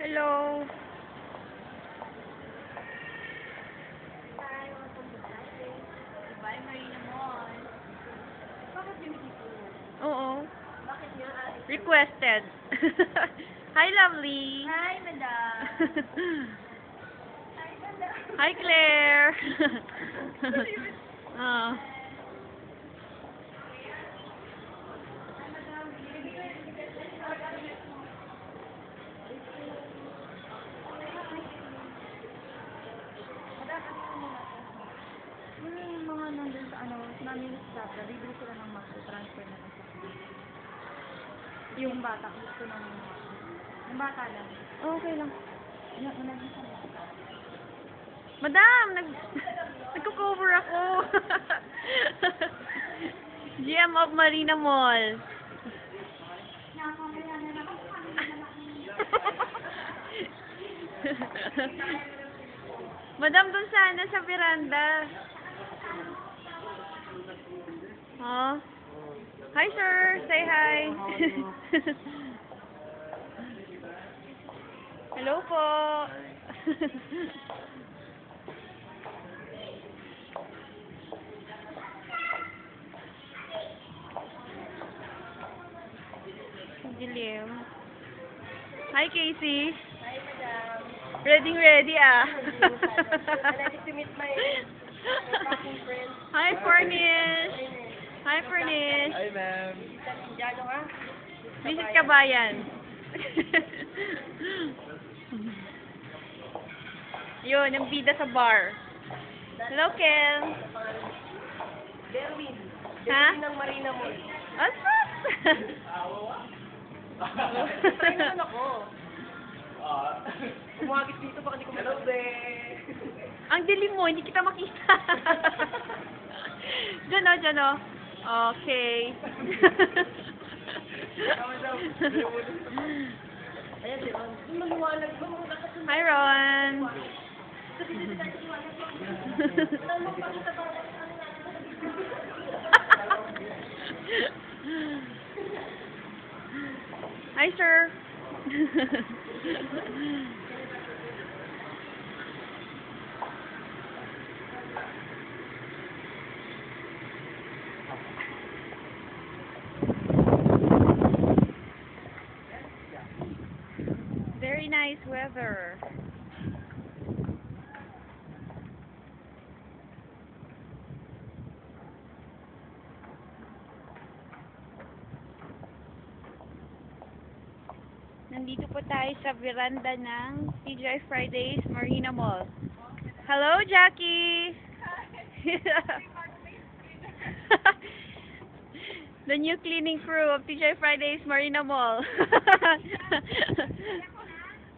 Hello. Hi, welcome to Dubai Marina Mall. Bakit yung dito? Oo. Bakit nga? Requested. Hi, lovely. Hi, madam. Hi, madam. Hi, Claire. Oh. Yung mga nandun sa namin staff, bibili sila ng Mac, transfer na lang sa akin. Yung bata, gusto ng yung bata lang. Okay lang. Yung nandun sa bata. Madam, nagko-cover ako. GM of Marina Mall. Nakakaya na lang. Madam, dun sana sa veranda. Oh. Hi, sir. Say hi. Hello po. Dilim. Hi, Casey. Hi, madam. Ready ah. Ready to meet my fucking friends. Hi, Furnish. Hi, Furnish. Hi, ma'am. Diado ha? Visit Kabayan. Yun, yung bida sa bar. Hello, Kel. Derwin. Ha? Derwin ng Marina Mall. Asap! Try naman ako. Umagit dito baka hindi ko malabi. Ang dilim mo, hindi kita makita. Diyan o. Okay. Ayan, si Ron. Maliwanag ba mga kakasunod? Hi, Ron. Hi, sir. Very nice weather. Nandito po tayo sa veranda ng TGI Fridays Marina Mall. Hello, Jackie! The new cleaning crew of TGI Fridays Marina Mall.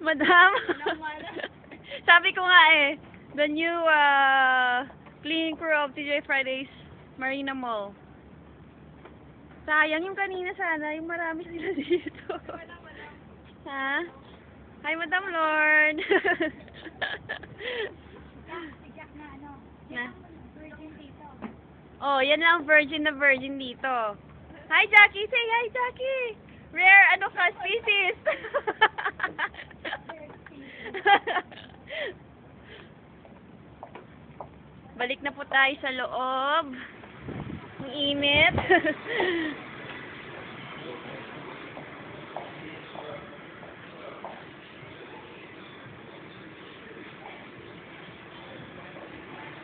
Madam? Sabi ko nga eh, the new cleaning crew of TGI Fridays Marina Mall. Sayang yung kanina sana, yung marami sila dito. Ha? Hi, Madam Lord. Na? Oh, yan lang virgin na virgin dito. Hi, Jackie. Say hi, Jackie. Rare, ano ka, species. Balik na po tayo sa loob. Ang init.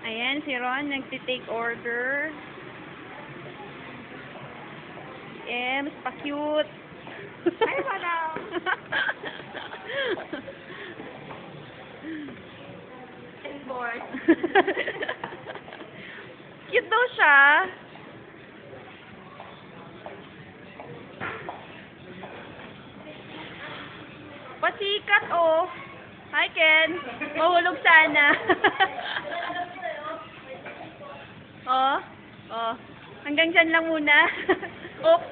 Ayan, si Ron nagtitake order. Ems, pa-cute. Hi, madam. And board. Cute daw siya. Pasikat, oh. Hi, Ken. Mahulog sana. Oh. Oh. Hanggang dyan lang muna. Oops.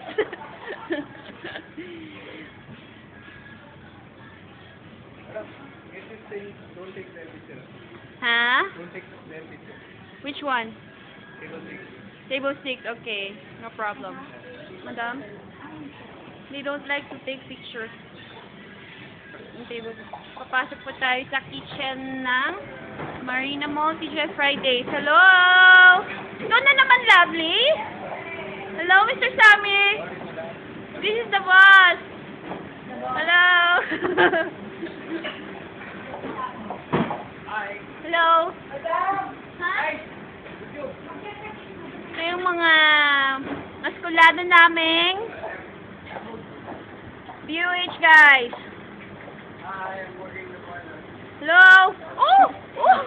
Don't take their picture. Ha? Don't take their picture. Which one? Table 6. Table 6. Okay. No problem. Madam? They don't like to take pictures. Yung table. Papasok po tayo sa kitchen ng Marina Mall TJ Fridays. Hello! Ikaw na naman, lovely. Hello, Mr. Sammy. This is the boss. Hello. Hello. Hi. Ito yung mga askulado naming BOH, guys. Hello. Oh! Oh!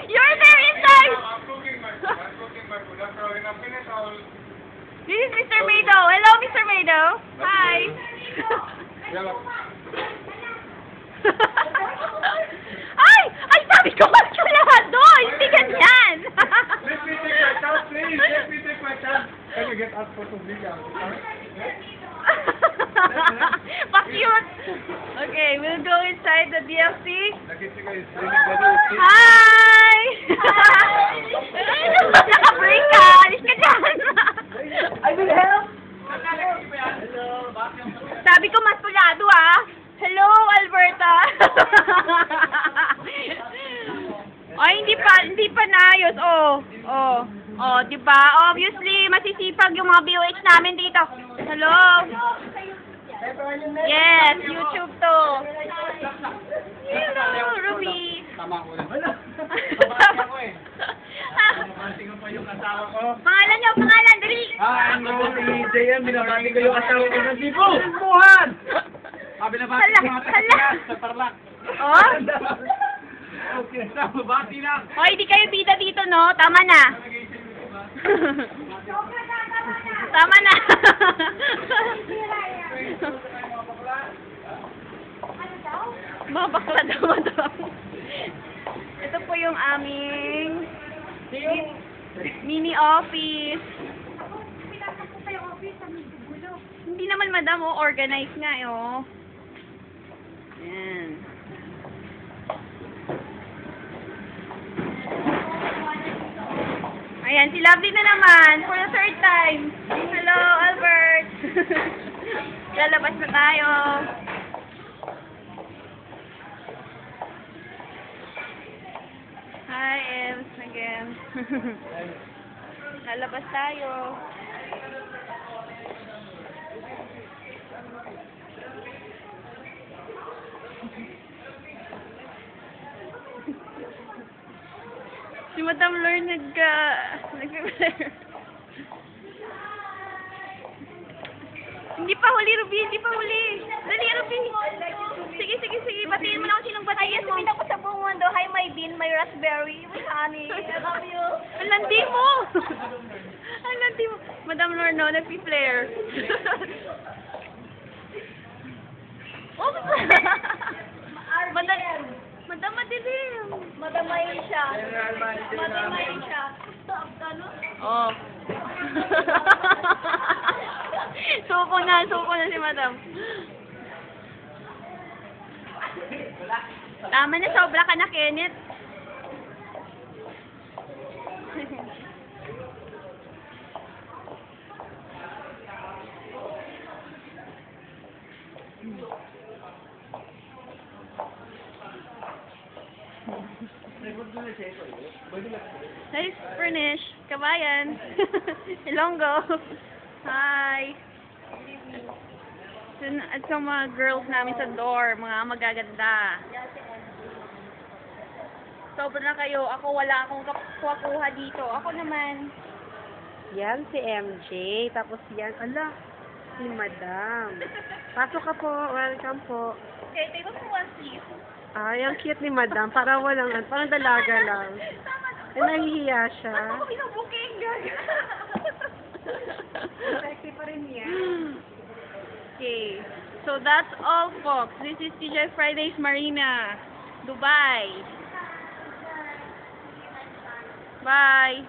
You're there inside. I'm cooking my food. After when I'm finished, I'll... This is Mr. Mado. Hello, Mr. Mado. Hi. Ay! Ay, sabi ko maskulado! Hindi ganyan! Let me take my chance, please. Let me take my chance. Can you get out for some video? Pa-cute! Okay, we'll go inside the DFC. Nakita is really very Hi! Naka-break ka! Alis ka dyan! I will help. Sabi ko maskulado ah! Hello, Alberta! Ay, hindi pa naayos. Oh, 'di ba? Obviously, masisipag yung mga BOH namin dito. Hello. Yes, YouTube to. Hello, Ruby. Tama ko na. Tingnan pa yung asawa ko. Pangalan niyo, pangalan, dali. Ano, si JM, binabati ko yung asawa ko ng Cebu. Buhan! Binabati ko yung asawa sa Tarlac. Oh? Okay, bati na. Hoy, di kayo bida dito, no? Tama na. Tama na. Mga bakla daw, madam. Ito po yung aming mini office. Hindi naman, madam, oh. Organize nga, oh. Yan. Ayan, si Lovely na naman. For the third time. Hello, Albert. Lalabas na tayo. Hi, Ems, again. Lalabas tayo. Si Madam Lore nag-prepare. Hindi pa huli, Ruby. Hindi pa huli. Dali, Ruby. Sige. Batiin mo na kung sinong batiin mo. Sabihin ako sa buong mundo, hi, my bean, my raspberry, my honey, I love you. Ang landi mo. Ang landi mo. Madam Lore, no, nag-flare. Oops. Madam, madilim. Madamay siya. Madamay siya. Stop ka, no? Oh. Suko na si Madam. Tama na, sobra ka na, Kenneth. Nice, Furnish. Kabayan. Ilonggo. Hi. At sa mga girls namin sa door, mga magaganda. Sobra na kayo. Ako wala akong kuha dito. Ako naman. Yan si MJ. Tapos yan, ala, si Madam. Pasok ka po. Welcome po. Okay, table for one, please. Ay, ang cute ni Madam. Parang parang dalaga lang. Ay, nahihiya siya. Ako booking, gaga. Sexy pa rin yan. Okay. So that's all, folks. This is TJ Fridays Marina, Dubai. Bye.